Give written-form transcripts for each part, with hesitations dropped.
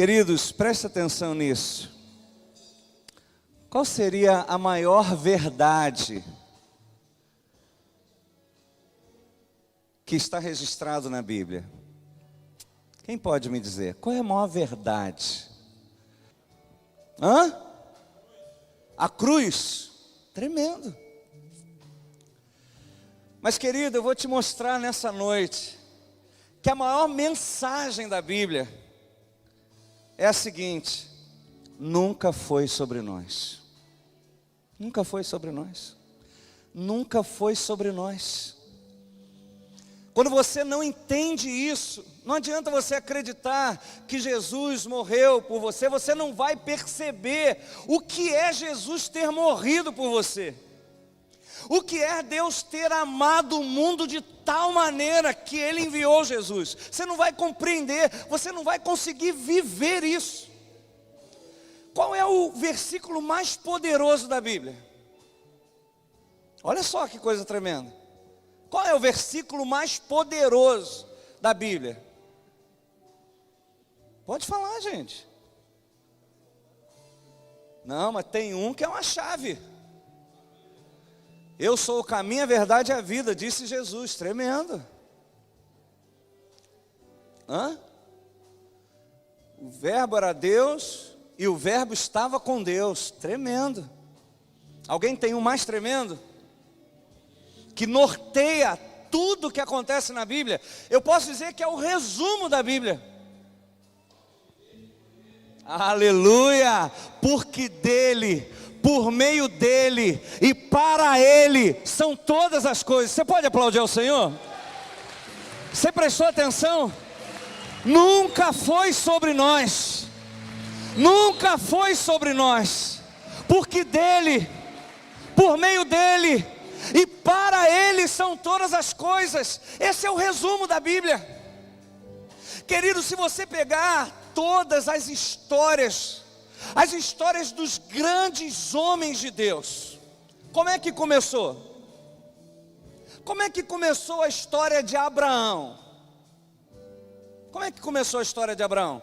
Queridos, preste atenção nisso. Qual seria a maior verdade que está registrado na Bíblia? Quem pode me dizer? Qual é a maior verdade? A cruz. Tremendo. Mas, querido, eu vou te mostrar nessa noite que a maior mensagem da Bíblia é a seguinte: nunca foi sobre nós. Nunca foi sobre nós. Nunca foi sobre nós. Quando você não entende isso, não adianta você acreditar que Jesus morreu por você, você não vai perceber o que é Jesus ter morrido por você. O que é Deus ter amado o mundo de tal maneira que Ele enviou Jesus. Você não vai compreender, você não vai conseguir viver isso. Qual é o versículo mais poderoso da Bíblia? Olha só que coisa tremenda. Qual é o versículo mais poderoso da Bíblia? Pode falar, gente. Não, mas tem um que é uma chave. Eu sou o caminho, a verdade e a vida, disse Jesus. Tremendo. O verbo era Deus e o verbo estava com Deus. Tremendo. Alguém tem um mais tremendo? Que norteia tudo o que acontece na Bíblia. Eu posso dizer que é o resumo da Bíblia. Aleluia! Porque dele, por meio dele e para ele são todas as coisas. Você pode aplaudir ao Senhor? Você prestou atenção? Nunca foi sobre nós. Nunca foi sobre nós. Porque dele, por meio dele e para ele são todas as coisas. Esse é o resumo da Bíblia. Querido, se você pegar todas as histórias dos grandes homens de Deus, como é que começou? Como é que começou a história de Abraão? Como é que começou a história de Abraão?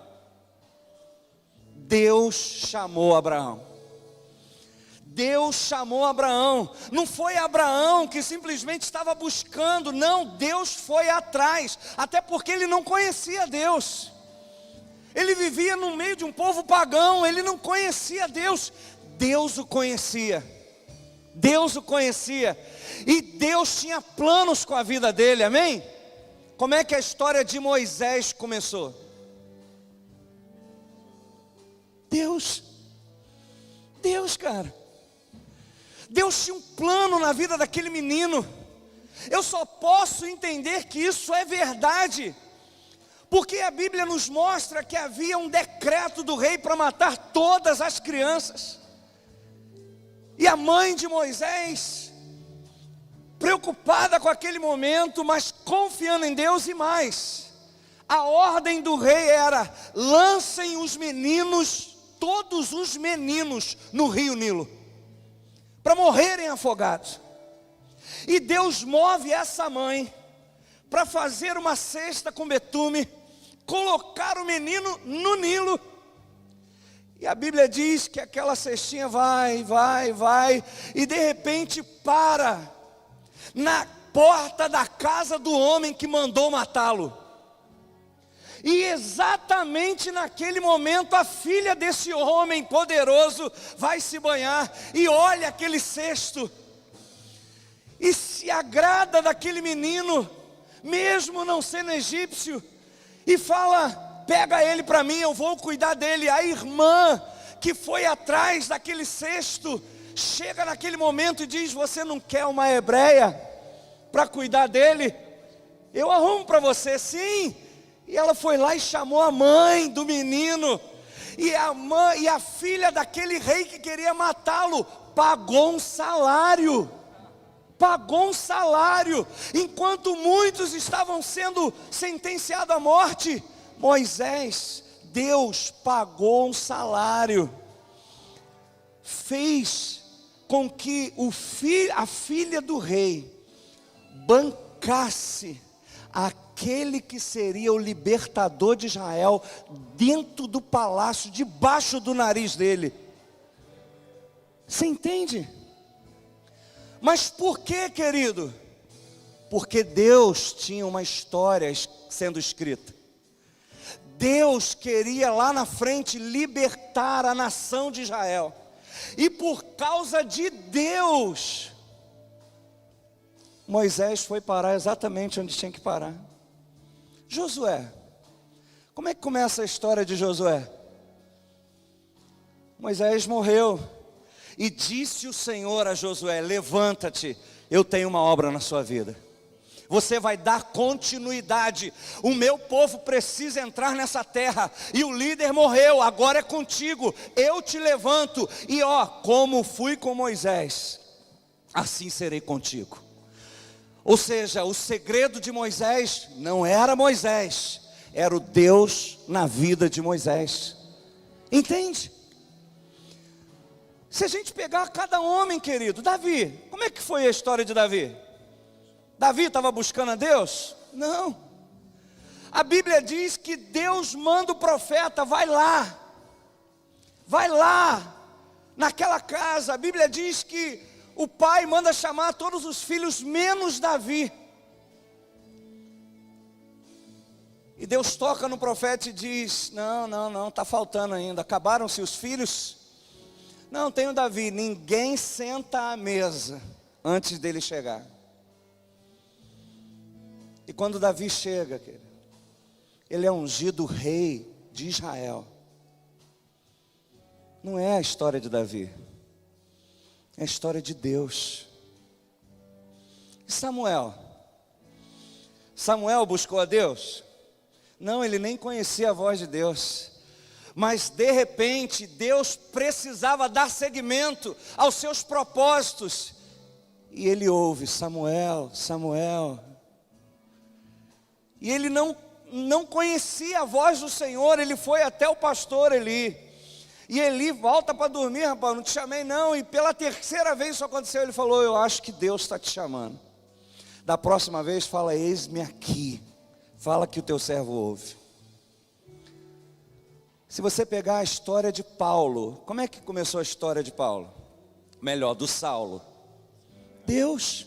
Deus chamou Abraão. Deus chamou Abraão. Não foi Abraão que simplesmente estava buscando. Não, Deus foi atrás. Até porque ele não conhecia Deus. Ele vivia no meio de um povo pagão. Ele não conhecia Deus. Deus o conhecia. Deus o conhecia. E Deus tinha planos com a vida dele, amém? Como é que a história de Moisés começou? Deus, cara. Deus tinha um plano na vida daquele menino. Eu só posso entender que isso é verdade porque a Bíblia nos mostra que havia um decreto do rei para matar todas as crianças. E a mãe de Moisés, preocupada com aquele momento, mas confiando em Deus, e mais, a ordem do rei era: lancem os meninos, todos os meninos, no rio Nilo, para morrerem afogados. E Deus move essa mãe para fazer uma cesta com betume, colocar o menino no Nilo. E a Bíblia diz que aquela cestinha vai, e de repente para na porta da casa do homem que mandou matá-lo. E exatamente naquele momento a filha desse homem poderoso vai se banhar e olha aquele cesto e se agrada daquele menino, mesmo não sendo egípcio, e fala: pega ele para mim, eu vou cuidar dele. A irmã que foi atrás daquele cesto chega naquele momento e diz: você não quer uma hebreia para cuidar dele? Eu arrumo para você. Sim. E ela foi lá e chamou a mãe do menino. E a mãe e a filha daquele rei que queria matá-lo pagou um salário. Pagou um salário. Enquanto muitos estavam sendo sentenciados à morte, Moisés, Deus pagou um salário. Fez com que a filha do rei bancasse a aquele que seria o libertador de Israel, dentro do palácio, debaixo do nariz dele. Você entende? Mas por que, querido? Porque Deus tinha uma história sendo escrita. Deus queria lá na frente libertar a nação de Israel. E por causa de Deus, Moisés foi parar exatamente onde tinha que parar. Josué. Como é que começa a história de Josué? Moisés morreu. E disse o Senhor a Josué: levanta-te, eu tenho uma obra na sua vida. Você vai dar continuidade. O meu povo precisa entrar nessa terra. E o líder morreu, agora é contigo. Eu te levanto. E como fui com Moisés, assim serei contigo. Ou seja, o segredo de Moisés não era Moisés, era o Deus na vida de Moisés. Entende? Se a gente pegar cada homem, querido, Davi, como é que foi a história de Davi? Davi estava buscando a Deus? Não. A Bíblia diz que Deus manda o profeta: vai lá, naquela casa. A Bíblia diz que o pai manda chamar todos os filhos, menos Davi. E Deus toca no profeta e diz: não, está faltando ainda, acabaram-se os filhos. Não, tem o Davi. Ninguém senta à mesa antes dele chegar. E quando Davi chega, querido, ele é ungido rei de Israel. Não é a história de Davi, é a história de Deus. E Samuel? Samuel buscou a Deus? Não, ele nem conhecia a voz de Deus. Mas de repente Deus precisava dar seguimento aos seus propósitos. E ele ouve: Samuel, Samuel. E ele não conhecia a voz do Senhor. Ele foi até o pastor Eli. E Eli volta para dormir: rapaz, não te chamei não. E pela terceira vez isso aconteceu. Ele falou: eu acho que Deus está te chamando. Da próxima vez fala: eis-me aqui. Fala que o teu servo ouve. Se você pegar a história de Paulo, como é que começou a história de Paulo? Melhor, do Saulo. Deus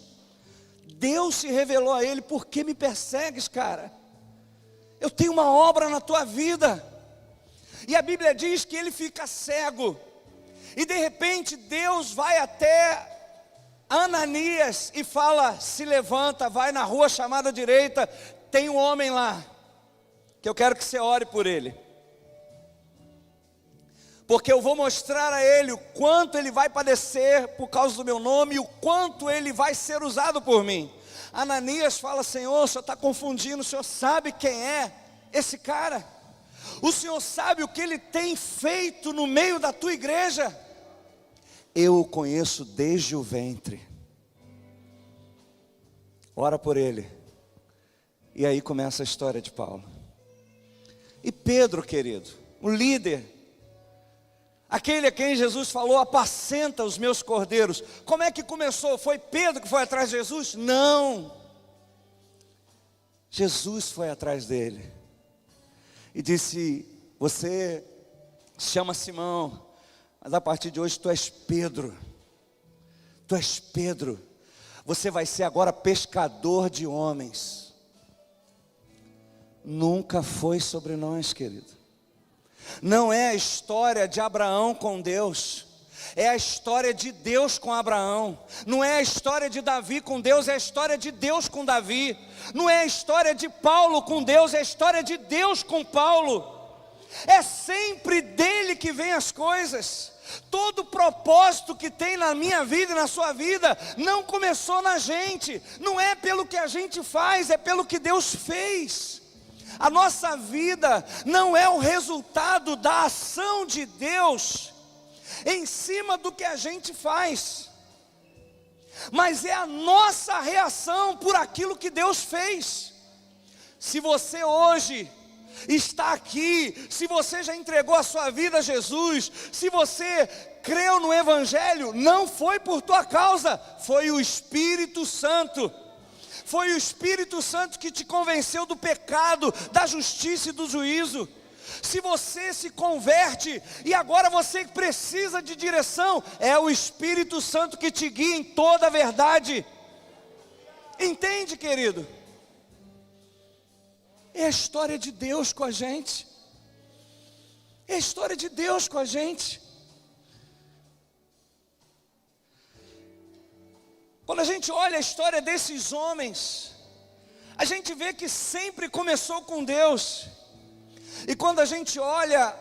se revelou a ele: por que me persegues, cara? Eu tenho uma obra na tua vida. E a Bíblia diz que ele fica cego. E de repente Deus vai até Ananias e fala: se levanta, vai na rua chamada direita, tem um homem lá, que eu quero que você ore por ele. Porque eu vou mostrar a ele o quanto ele vai padecer por causa do meu nome, e o quanto ele vai ser usado por mim. Ananias fala: Senhor, o Senhor está confundindo, o Senhor sabe quem é esse cara? O Senhor sabe o que ele tem feito no meio da tua igreja? Eu o conheço desde o ventre. Ora por ele. E aí começa a história de Paulo. E Pedro, querido, o líder, aquele a quem Jesus falou: apacenta os meus cordeiros. Como é que começou? Foi Pedro que foi atrás de Jesus? Não. Jesus foi atrás dele e disse: você se chama Simão, mas a partir de hoje tu és Pedro. Tu és Pedro. Você vai ser agora pescador de homens. Nunca foi sobre nós, querido. Não é a história de Abraão com Deus, é a história de Deus com Abraão. Não é a história de Davi com Deus, é a história de Deus com Davi. Não é a história de Paulo com Deus, é a história de Deus com Paulo. É sempre dele que vem as coisas. Todo propósito que tem na minha vida e na sua vida não começou na gente. Não é pelo que a gente faz, é pelo que Deus fez. A nossa vida não é o resultado da ação de Deus em cima do que a gente faz, mas é a nossa reação por aquilo que Deus fez. Se você hoje está aqui, se você já entregou a sua vida a Jesus, se você creu no Evangelho, não foi por tua causa, foi o Espírito Santo. Foi o Espírito Santo que te convenceu do pecado, da justiça e do juízo. Se você se converte e agora você precisa de direção, é o Espírito Santo que te guia em toda a verdade. Entende, querido? É a história de Deus com a gente. É a história de Deus com a gente. Quando a gente olha a história desses homens, a gente vê que sempre começou com Deus. E quando a gente olha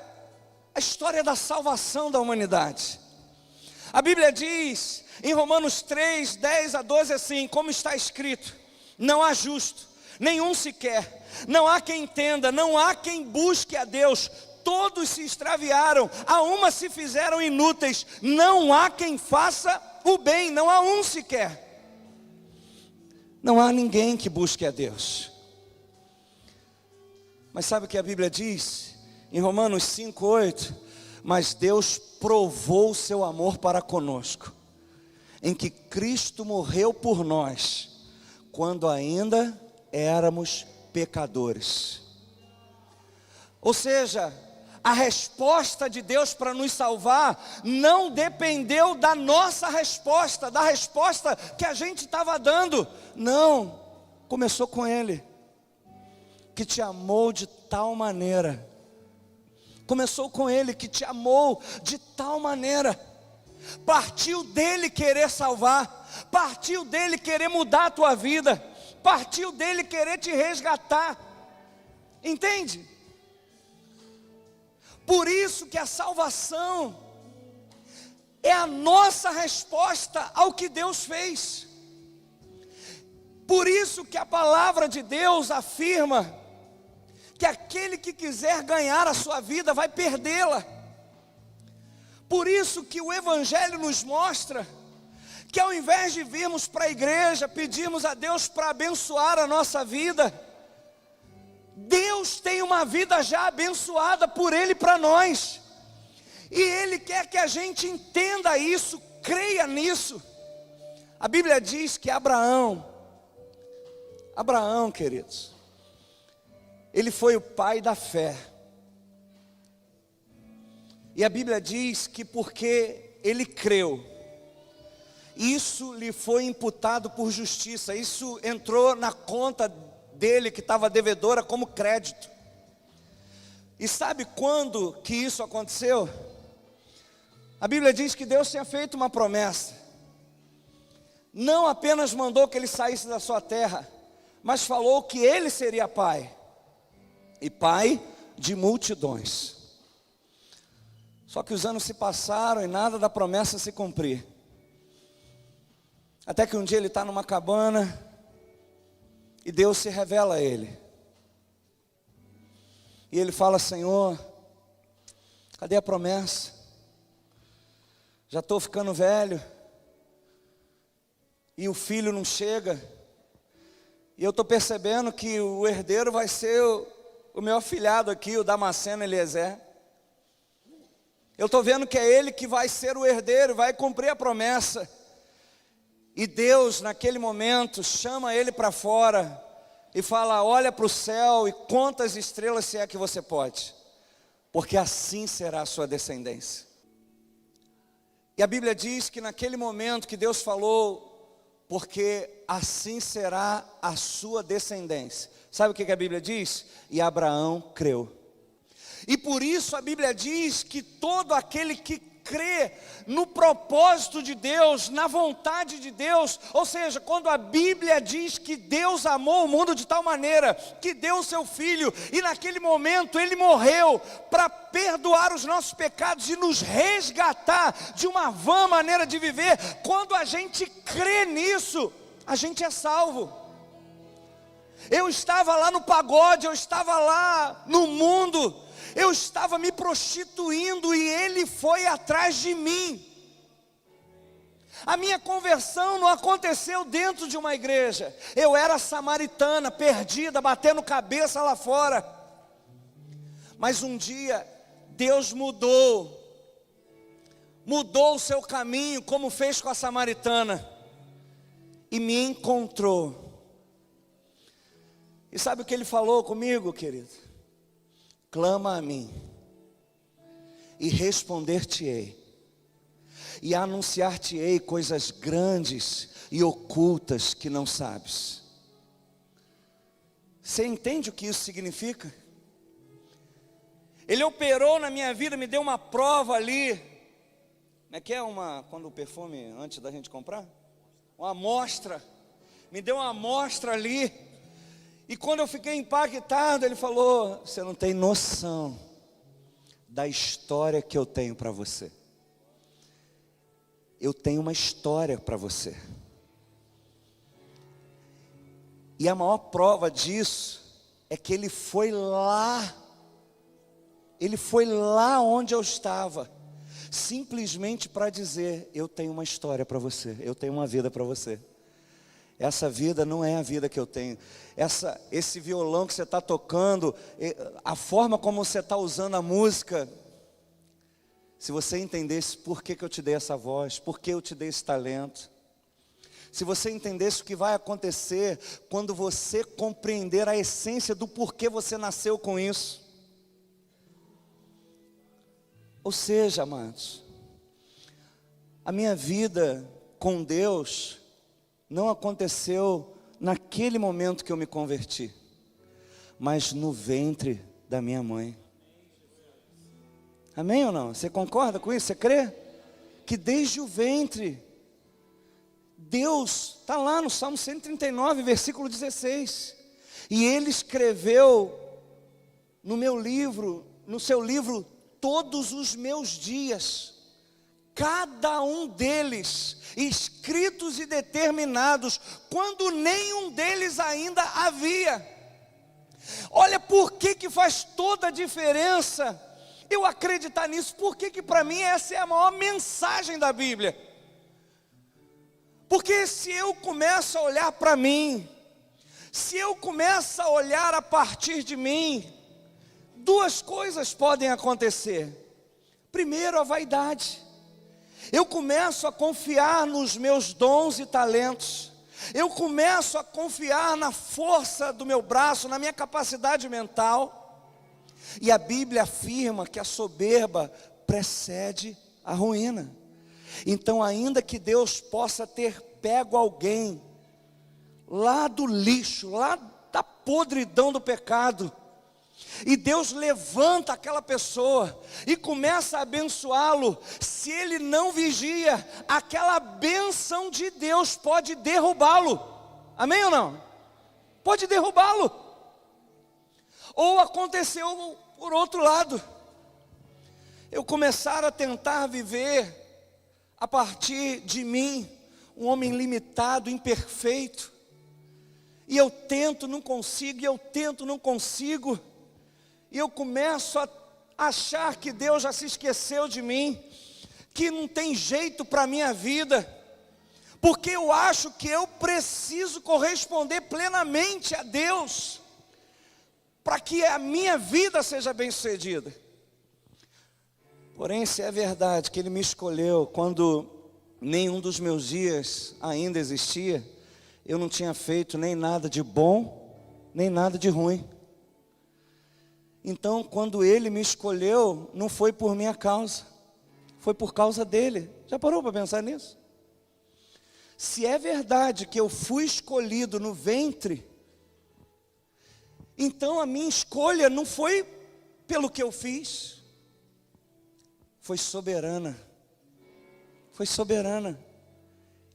a história da salvação da humanidade, a Bíblia diz em Romanos 3, 10 a 12 assim, como está escrito: não há justo, nenhum sequer, não há quem entenda, não há quem busque a Deus, todos se extraviaram, a uma se fizeram inúteis, não há quem faça o bem, não há um sequer. Não há ninguém que busque a Deus. Mas sabe o que a Bíblia diz? Em Romanos 5, 8, mas Deus provou o seu amor para conosco, em que Cristo morreu por nós, quando ainda éramos pecadores. Ou seja, a resposta de Deus para nos salvar não dependeu da nossa resposta, da resposta que a gente estava dando. Não, começou com Ele, que te amou de tal maneira. Começou com Ele, que te amou de tal maneira. Partiu dele querer salvar, partiu dele querer mudar a tua vida, partiu dele querer te resgatar. Entende? Por isso que a salvação é a nossa resposta ao que Deus fez. Por isso que a palavra de Deus afirma que aquele que quiser ganhar a sua vida vai perdê-la. Por isso que o Evangelho nos mostra que ao invés de virmos para a igreja, pedirmos a Deus para abençoar a nossa vida, Deus tem uma vida já abençoada por Ele para nós. E Ele quer que a gente entenda isso, creia nisso. A Bíblia diz que Abraão, queridos, ele foi o pai da fé. E a Bíblia diz que porque ele creu, isso lhe foi imputado por justiça. Isso entrou na conta dele que estava devedora como crédito. E sabe quando que isso aconteceu? A Bíblia diz que Deus tinha feito uma promessa. Não apenas mandou que ele saísse da sua terra, mas falou que ele seria pai, e pai de multidões. Só que os anos se passaram e nada da promessa se cumprir. Até que um dia ele está numa cabana e Deus se revela a ele. E ele fala: Senhor, cadê a promessa? Já estou ficando velho e o filho não chega. E eu estou percebendo que o herdeiro vai ser o meu afilhado aqui, o Damasceno Eliezer. Eu estou vendo que é ele que vai ser o herdeiro, vai cumprir a promessa. E Deus, naquele momento, chama ele para fora e fala: olha para o céu e conta as estrelas, se é que você pode, porque assim será a sua descendência. E a Bíblia diz que naquele momento que Deus falou, porque assim será a sua descendência. Sabe o que a Bíblia diz? E Abraão creu. E por isso a Bíblia diz que todo aquele que crê no propósito de Deus, na vontade de Deus, ou seja, quando a Bíblia diz que Deus amou o mundo de tal maneira, que deu o seu Filho, e naquele momento Ele morreu para perdoar os nossos pecados e nos resgatar de uma vã maneira de viver, quando a gente crê nisso, a gente é salvo. Eu estava lá no pagode, eu estava lá no mundo, eu estava me prostituindo e Ele foi atrás de mim. A minha conversão não aconteceu dentro de uma igreja. Eu era samaritana, perdida, batendo cabeça lá fora. Mas um dia, Deus mudou o seu caminho, como fez com a samaritana, e me encontrou. E sabe o que ele falou comigo, querido? Clama a mim, e responder-te-ei, e anunciar-te-ei coisas grandes e ocultas que não sabes. Você entende o que isso significa? Ele operou na minha vida, me deu uma prova ali. Como é que é quando o perfume, antes da gente comprar? Uma amostra. Me deu uma amostra ali. E quando eu fiquei impactado, ele falou: você não tem noção da história que eu tenho para você. Eu tenho uma história para você. E a maior prova disso é que ele foi lá onde eu estava, simplesmente para dizer: eu tenho uma história para você, eu tenho uma vida para você. Essa vida não é a vida que eu tenho. Esse violão que você está tocando, a forma como você está usando a música, se você entendesse por que eu te dei essa voz, por que eu te dei esse talento, se você entendesse o que vai acontecer quando você compreender a essência do porquê você nasceu com isso. Ou seja, amados, a minha vida com Deus não aconteceu naquele momento que eu me converti, mas no ventre da minha mãe. Amém ou não? Você concorda com isso? Você crê? Que desde o ventre, Deus, está lá no Salmo 139, versículo 16, e Ele escreveu no seu livro, todos os meus dias, cada um deles, escritos e determinados, quando nenhum deles ainda havia. Olha por que faz toda a diferença eu acreditar nisso, porque para mim essa é a maior mensagem da Bíblia. Porque se eu começo a olhar para mim, se eu começo a olhar a partir de mim, duas coisas podem acontecer. Primeiro, a vaidade. Eu começo a confiar nos meus dons e talentos. Eu começo a confiar na força do meu braço, na minha capacidade mental. E a Bíblia afirma que a soberba precede a ruína. Então, ainda que Deus possa ter pego alguém lá do lixo, lá da podridão do pecado, e Deus levanta aquela pessoa e começa a abençoá-lo, se ele não vigia, aquela bênção de Deus pode derrubá-lo. Amém ou não? Pode derrubá-lo. Ou aconteceu por outro lado, eu começar a tentar viver a partir de mim, um homem limitado, imperfeito, e eu tento, não consigo, e eu começo a achar que Deus já se esqueceu de mim, que não tem jeito para a minha vida, porque eu acho que eu preciso corresponder plenamente a Deus, para que a minha vida seja bem-sucedida. Porém, se é verdade que Ele me escolheu quando nenhum dos meus dias ainda existia, eu não tinha feito nem nada de bom, nem nada de ruim. Então, quando Ele me escolheu, não foi por minha causa, foi por causa dEle. Já parou para pensar nisso? Se é verdade que eu fui escolhido no ventre, então a minha escolha não foi pelo que eu fiz, foi soberana. Foi soberana.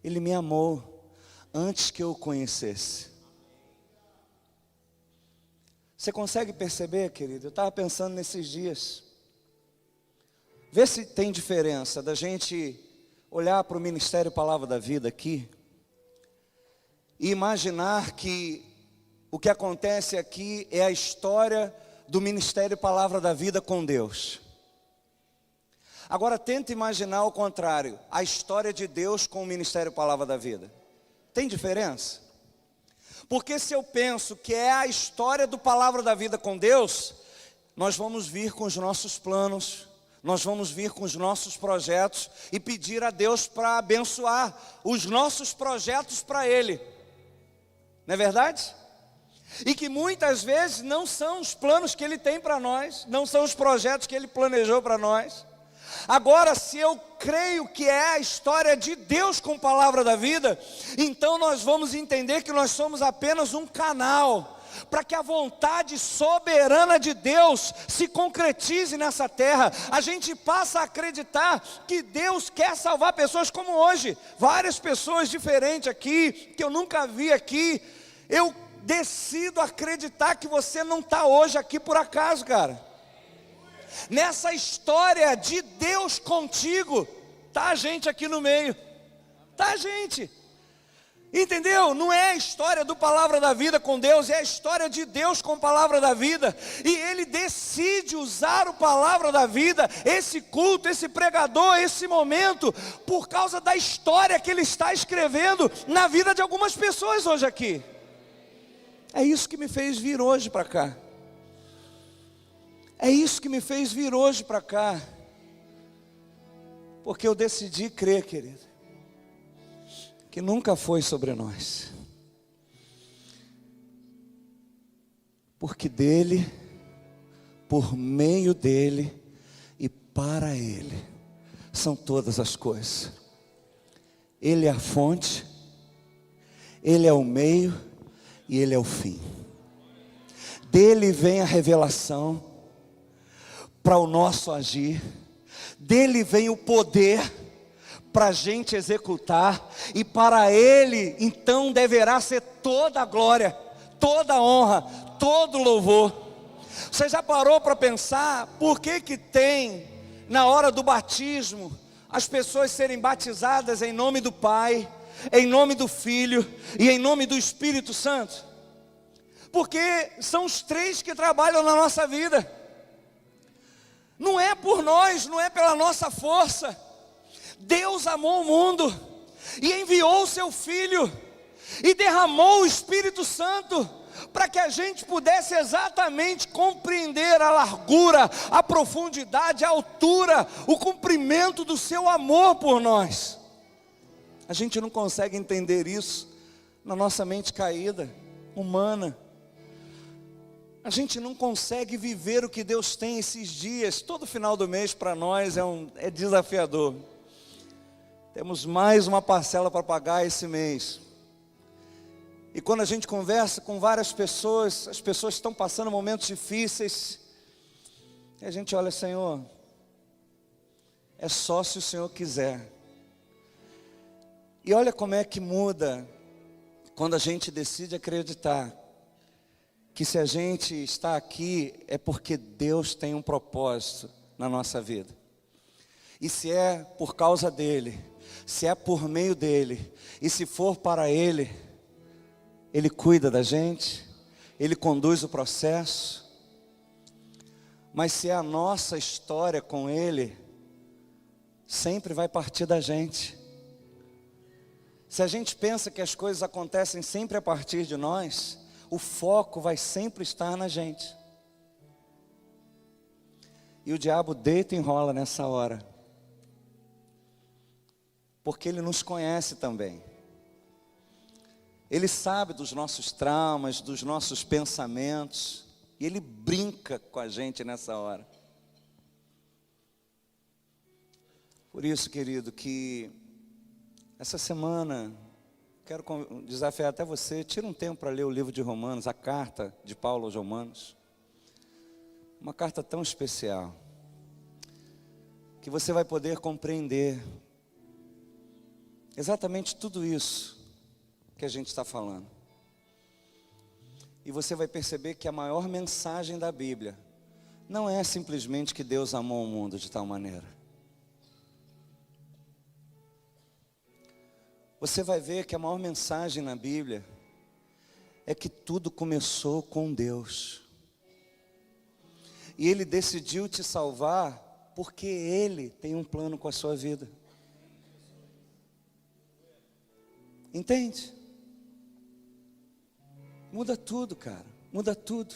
Ele me amou antes que eu o conhecesse. Você consegue perceber, querido? Eu estava pensando nesses dias. Vê se tem diferença da gente olhar para o Ministério Palavra da Vida aqui e imaginar que o que acontece aqui é a história do Ministério Palavra da Vida com Deus. Agora tenta imaginar o contrário, a história de Deus com o Ministério Palavra da Vida. Tem diferença? Porque se eu penso que é a história do Palavra da Vida com Deus, nós vamos vir com os nossos planos, nós vamos vir com os nossos projetos e pedir a Deus para abençoar os nossos projetos para Ele. Não é verdade? e que muitas vezes não são os planos que Ele tem para nós, não são os projetos que Ele planejou para nós. Agora, se eu creio que é a história de Deus com a palavra da vida, então nós vamos entender que nós somos apenas um canal para que a vontade soberana de Deus se concretize nessa terra. A gente passa a acreditar que Deus quer salvar pessoas como hoje, várias pessoas diferentes aqui, que eu nunca vi aqui. Eu decido acreditar que você não está hoje aqui por acaso, cara. Nessa história de Deus contigo, está a gente aqui no meio, está a gente. Entendeu? Não é a história do Palavra da Vida com Deus, é a história de Deus com a Palavra da Vida. E Ele decide usar o Palavra da Vida, esse culto, esse pregador, esse momento, por causa da história que Ele está escrevendo na vida de algumas pessoas hoje aqui. É isso que me fez vir hoje para cá. É isso que me fez vir hoje para cá. Porque eu decidi crer, querido, que nunca foi sobre nós. Porque dele, por meio dele e para ele, são todas as coisas. Ele é a fonte, ele é o meio e ele é o fim. Dele vem a revelação para o nosso agir, dele vem o poder para a gente executar, e para ele então deverá ser toda a glória, toda a honra, todo o louvor. Você já parou para pensar por que tem na hora do batismo as pessoas serem batizadas em nome do Pai, em nome do Filho e em nome do Espírito Santo? Porque são os três que trabalham na nossa vida. Não é por nós, não é pela nossa força. Deus amou o mundo e enviou o seu Filho e derramou o Espírito Santo para que a gente pudesse exatamente compreender a largura, a profundidade, a altura, o comprimento do seu amor por nós. A gente não consegue entender isso na nossa mente caída, humana. A gente não consegue viver o que Deus tem esses dias. Todo final do mês para nós é desafiador. Temos mais uma parcela para pagar esse mês. E quando a gente conversa com várias pessoas, as pessoas estão passando momentos difíceis. E a gente olha, Senhor, é só se o Senhor quiser. E olha como é que muda quando a gente decide acreditar que se a gente está aqui é porque Deus tem um propósito na nossa vida. E se é por causa dele, se é por meio dele, e se for para ele, ele cuida da gente, ele conduz o processo. Mas se é a nossa história com ele, sempre vai partir da gente. Se a gente pensa que as coisas acontecem sempre a partir de nós, o foco vai sempre estar na gente. E o diabo deita e enrola nessa hora, porque ele nos conhece também. Ele sabe dos nossos traumas, dos nossos pensamentos, e ele brinca com a gente nessa hora. Por isso, querido, que essa semana quero desafiar até você, tira um tempo para ler o livro de Romanos, a carta de Paulo aos Romanos. Uma carta tão especial, que você vai poder compreender exatamente tudo isso que a gente está falando. E você vai perceber que a maior mensagem da Bíblia não é simplesmente que Deus amou o mundo de tal maneira. Você vai ver que a maior mensagem na Bíblia é que tudo começou com Deus. E Ele decidiu te salvar porque Ele tem um plano com a sua vida. Entende? Muda tudo, cara. Muda tudo.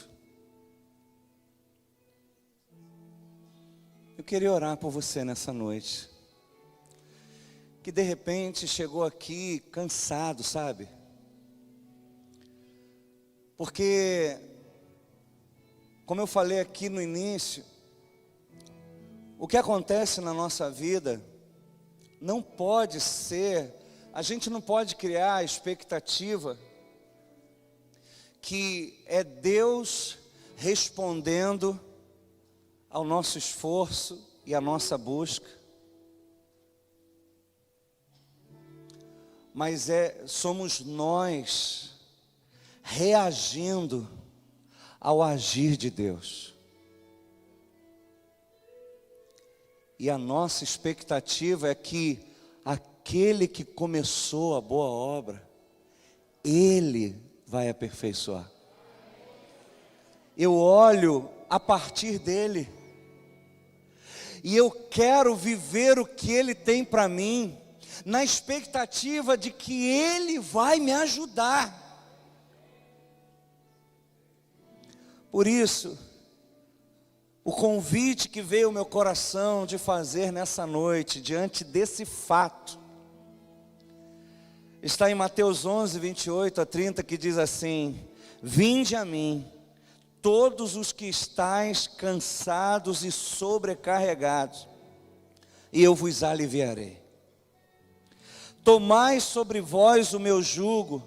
Eu queria orar por você nessa noite. Que de repente chegou aqui cansado, sabe? Porque, como eu falei aqui no início, o que acontece na nossa vida não pode ser, a gente não pode criar a expectativa que é Deus respondendo ao nosso esforço e à nossa busca. Mas somos nós reagindo ao agir de Deus. E a nossa expectativa é que aquele que começou a boa obra, Ele vai aperfeiçoar. Eu olho a partir dEle, e eu quero viver o que Ele tem para mim, na expectativa de que Ele vai me ajudar. Por isso, o convite que veio ao meu coração de fazer nessa noite, diante desse fato, está em Mateus 11, 28 a 30, que diz assim: vinde a mim, todos os que estáis cansados e sobrecarregados, e eu vos aliviarei. Tomai sobre vós o meu jugo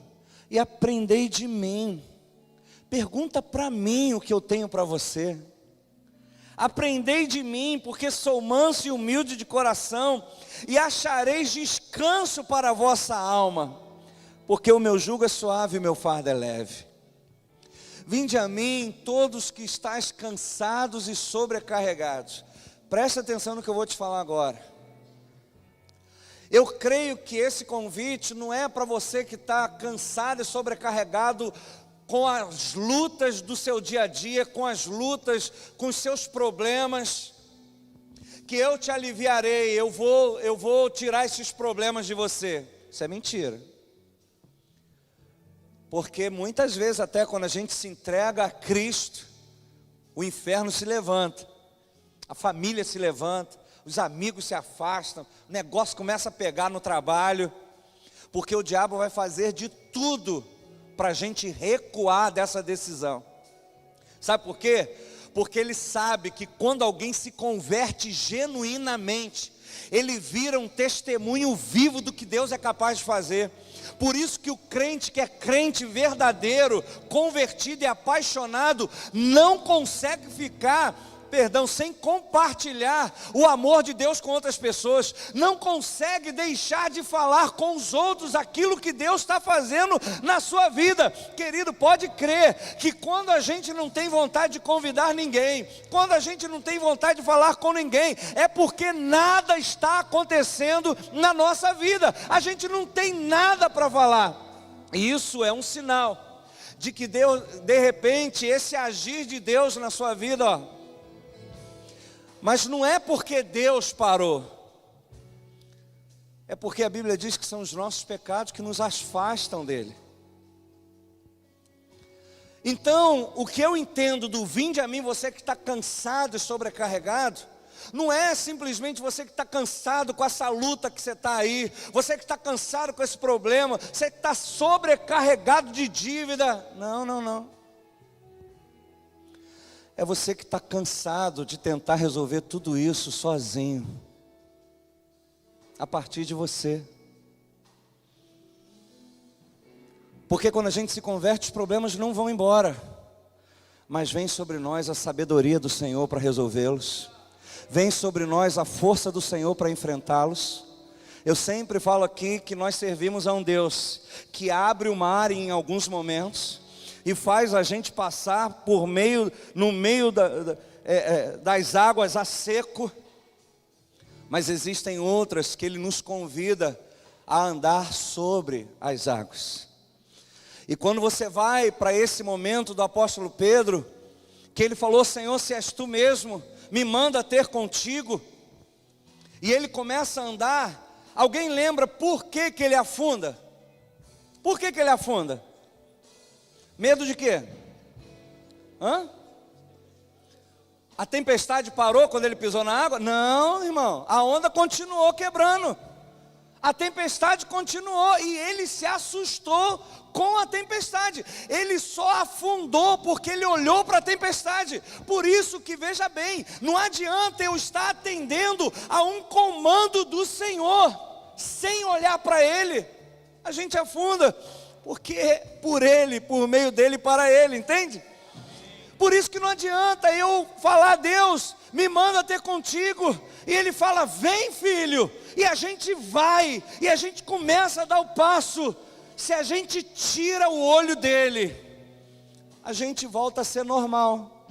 e aprendei de mim. Pergunta para mim o que eu tenho para você. Aprendei de mim, porque sou manso e humilde de coração, e achareis descanso para a vossa alma, porque o meu jugo é suave e o meu fardo é leve. Vinde a mim, todos que estáis cansados e sobrecarregados. Presta atenção no que eu vou te falar agora. Eu creio que esse convite não é para você que está cansado e sobrecarregado com as lutas do seu dia a dia, com as lutas, com os seus problemas, que eu te aliviarei, eu vou tirar esses problemas de você. Isso é mentira. Porque muitas vezes, até quando a gente se entrega a Cristo, o inferno se levanta, a família se levanta, os amigos se afastam, o negócio começa a pegar no trabalho, porque o diabo vai fazer de tudo para a gente recuar dessa decisão. Sabe por quê? Porque ele sabe que quando alguém se converte genuinamente, ele vira um testemunho vivo do que Deus é capaz de fazer. Por isso que o crente que é crente verdadeiro, convertido e apaixonado, não consegue ficar sem compartilhar o amor de Deus com outras pessoas, não consegue deixar de falar com os outros aquilo que Deus está fazendo na sua vida. Querido, pode crer que quando a gente não tem vontade de convidar ninguém, quando a gente não tem vontade de falar com ninguém, é porque nada está acontecendo na nossa vida, a gente não tem nada para falar. E isso é um sinal de que Deus, de repente, esse agir de Deus na sua vida, mas não é porque Deus parou, é porque a Bíblia diz que são os nossos pecados que nos afastam dele. Então, o que eu entendo do vinde a mim, você que está cansado e sobrecarregado, não é simplesmente você que está cansado com essa luta que você está aí, você que está cansado com esse problema, você que está sobrecarregado de dívida. Não. É você que está cansado de tentar resolver tudo isso sozinho, a partir de você. Porque quando a gente se converte, os problemas não vão embora, mas vem sobre nós a sabedoria do Senhor para resolvê-los, vem sobre nós a força do Senhor para enfrentá-los. Eu sempre falo aqui que nós servimos a um Deus que abre o mar em alguns momentos e faz a gente passar no meio das águas a seco, mas existem outras que Ele nos convida a andar sobre as águas. E quando você vai para esse momento do apóstolo Pedro, que ele falou: Senhor, se és tu mesmo, me manda ter contigo, e ele começa a andar, alguém lembra por que ele afunda? Por que ele afunda? Medo de quê? A tempestade parou quando ele pisou na água? Não, irmão, a onda continuou quebrando. A tempestade continuou e ele se assustou com a tempestade. Ele só afundou porque ele olhou para a tempestade. Por isso que, veja bem, não adianta eu estar atendendo a um comando do Senhor sem olhar para Ele. A gente afunda, porque por Ele, por meio dEle, para Ele, entende? Por isso que não adianta eu falar: Deus, me manda ter contigo. E Ele fala: vem, filho. E a gente vai, e a gente começa a dar o passo. Se a gente tira o olho dele, a gente volta a ser normal.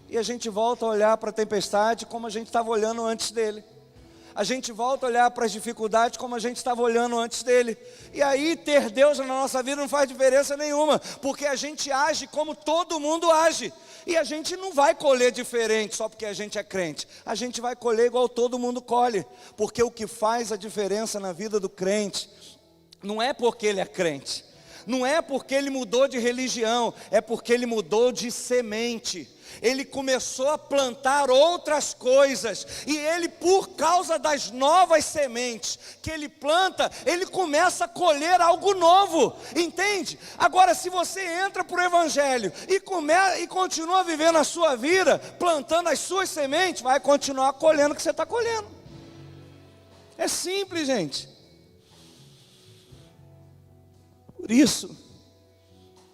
E a gente volta a olhar para a tempestade como a gente estava olhando antes dele. A gente volta a olhar para as dificuldades como a gente estava olhando antes dele. E aí ter Deus na nossa vida não faz diferença nenhuma, porque a gente age como todo mundo age. E a gente não vai colher diferente só porque a gente é crente. A gente vai colher igual todo mundo colhe. Porque o que faz a diferença na vida do crente não é porque ele é crente, não é porque ele mudou de religião, é porque ele mudou de semente. Ele começou a plantar outras coisas, e ele, por causa das novas sementes que ele planta, ele começa a colher algo novo, entende? Agora, se você entra para o Evangelho e continua vivendo a sua vida, plantando as suas sementes, vai continuar colhendo o que você está colhendo. É simples, gente. Por isso,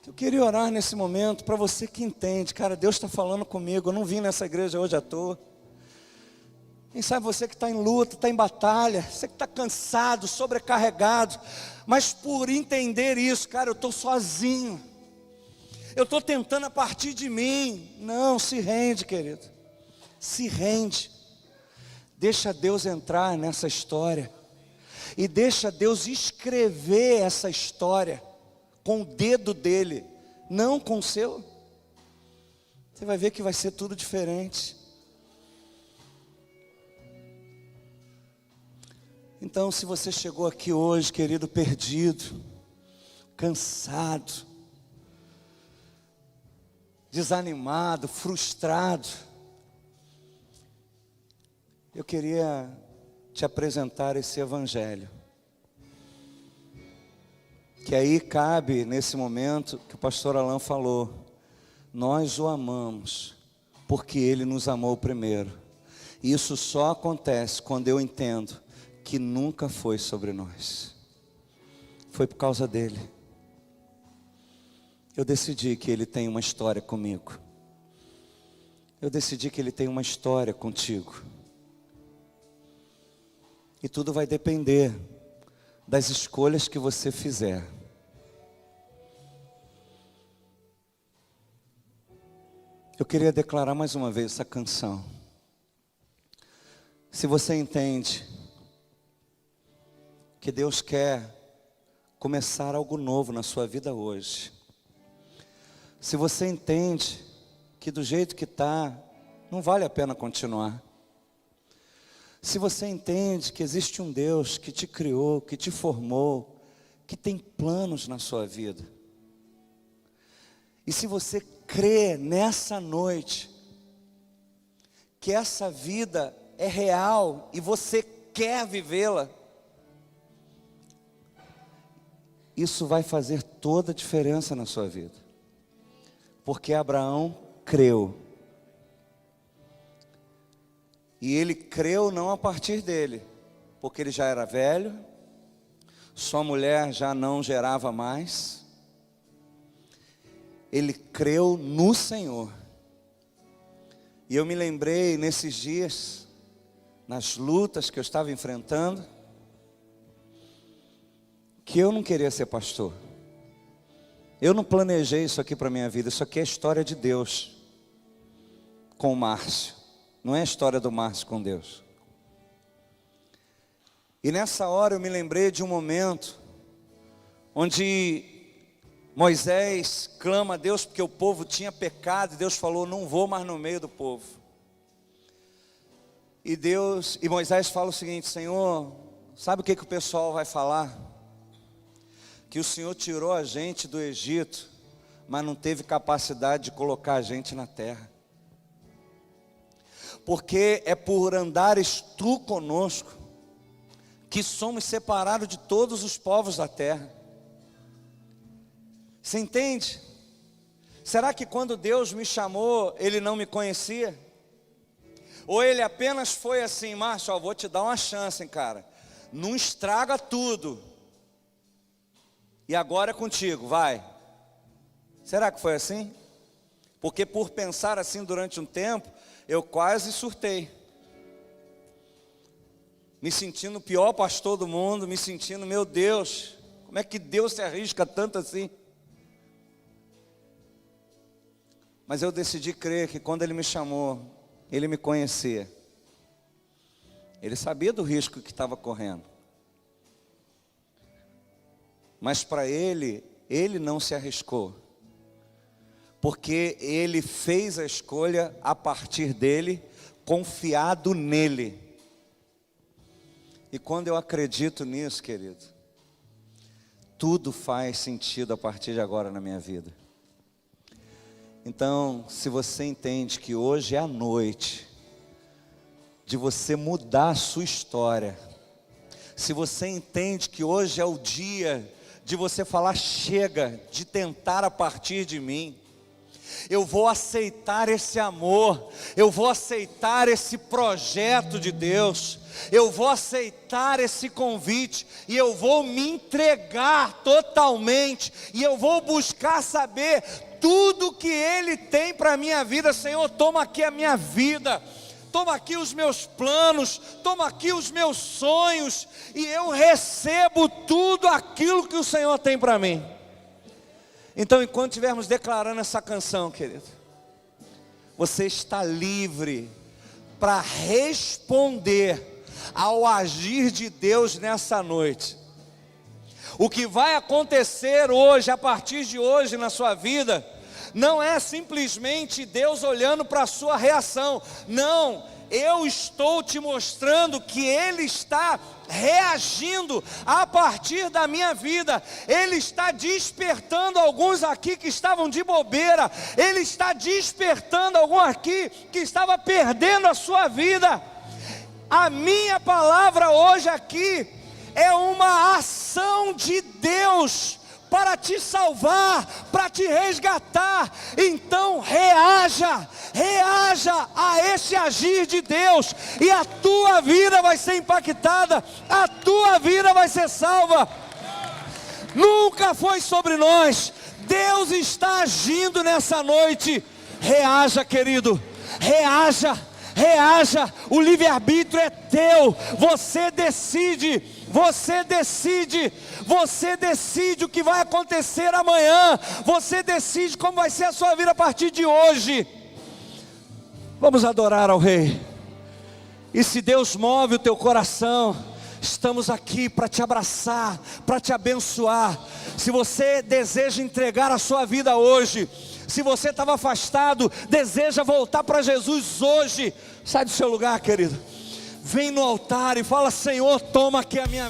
eu queria orar nesse momento para você que entende: cara, Deus está falando comigo, eu não vim nessa igreja hoje à toa. Quem sabe você que está em luta, está em batalha, você que está cansado, sobrecarregado, mas por entender isso, cara, eu estou sozinho, eu estou tentando a partir de mim. Não, se rende, querido, se rende, deixa Deus entrar nessa história, e deixa Deus escrever essa história com o dedo dele, não com o seu. Você vai ver que vai ser tudo diferente. Então, se você chegou aqui hoje, querido, perdido, cansado, desanimado, frustrado, eu queria te apresentar esse Evangelho, que aí cabe nesse momento que o pastor Alain falou: nós o amamos porque ele nos amou primeiro. E isso só acontece quando eu entendo que nunca foi sobre nós, foi por causa dele. Eu decidi que ele tem uma história comigo, eu decidi que ele tem uma história contigo. E tudo vai depender das escolhas que você fizer. Eu queria declarar mais uma vez essa canção. Se você entende que Deus quer começar algo novo na sua vida hoje, se você entende que do jeito que está, não vale a pena continuar, se você entende que existe um Deus que te criou, que te formou, que tem planos na sua vida, e se você crê nessa noite que essa vida é real e você quer vivê-la, isso vai fazer toda a diferença na sua vida. Porque Abraão creu. E ele creu não a partir dele, porque ele já era velho, sua mulher já não gerava mais. Ele creu no Senhor. E eu me lembrei nesses dias, nas lutas que eu estava enfrentando, que eu não queria ser pastor. Eu não planejei isso aqui para a minha vida. Isso aqui é a história de Deus com o Márcio. Não é a história do Márcio com Deus. E nessa hora eu me lembrei de um momento onde Moisés clama a Deus porque o povo tinha pecado, e Deus falou: não vou mais no meio do povo. E Moisés fala o seguinte: Senhor, sabe o que o pessoal vai falar? Que o Senhor tirou a gente do Egito, mas não teve capacidade de colocar a gente na terra. Porque é por andares tu conosco que somos separados de todos os povos da terra. Você entende? Será que quando Deus me chamou, Ele não me conhecia? Ou Ele apenas foi assim: Márcio, vou te dar uma chance, hein, cara, não estraga tudo, e agora é contigo, vai. Será que foi assim? Porque por pensar assim durante um tempo, eu quase surtei, me sentindo o pior pastor do mundo, me sentindo, meu Deus, como é que Deus se arrisca tanto assim? Mas eu decidi crer que quando Ele me chamou, Ele me conhecia. Ele sabia do risco que estava correndo. Mas para Ele não se arriscou. Porque Ele fez a escolha a partir dEle, confiado nele. E quando eu acredito nisso, querido, tudo faz sentido a partir de agora na minha vida. Então, se você entende que hoje é a noite de você mudar a sua história, se você entende que hoje é o dia de você falar: chega de tentar a partir de mim, eu vou aceitar esse amor, eu vou aceitar esse projeto de Deus, eu vou aceitar esse convite, e eu vou me entregar totalmente, e eu vou buscar saber tudo que Ele tem para a minha vida. Senhor, toma aqui a minha vida, toma aqui os meus planos, toma aqui os meus sonhos, e eu recebo tudo aquilo que o Senhor tem para mim. Então, enquanto estivermos declarando essa canção, querido, você está livre para responder ao agir de Deus nessa noite. O que vai acontecer hoje, a partir de hoje na sua vida, não é simplesmente Deus olhando para a sua reação. Não, eu estou te mostrando que Ele está reagindo a partir da minha vida. Ele está despertando alguns aqui que estavam de bobeira. Ele está despertando algum aqui que estava perdendo a sua vida. A minha palavra hoje aqui é uma ação de Deus para te salvar, para te resgatar. Então reaja a esse agir de Deus, e a tua vida vai ser impactada, a tua vida vai ser salva. Nunca foi sobre nós, Deus está agindo nessa noite. Reaja, querido, reaja, o livre-arbítrio é teu, você decide o que vai acontecer amanhã, você decide como vai ser a sua vida a partir de hoje. Vamos adorar ao Rei, e se Deus move o teu coração, estamos aqui para te abraçar, para te abençoar. Se você deseja entregar a sua vida hoje, se você estava afastado, deseja voltar para Jesus hoje, sai do seu lugar, querido, vem no altar e fala: Senhor, toma aqui a minha vida.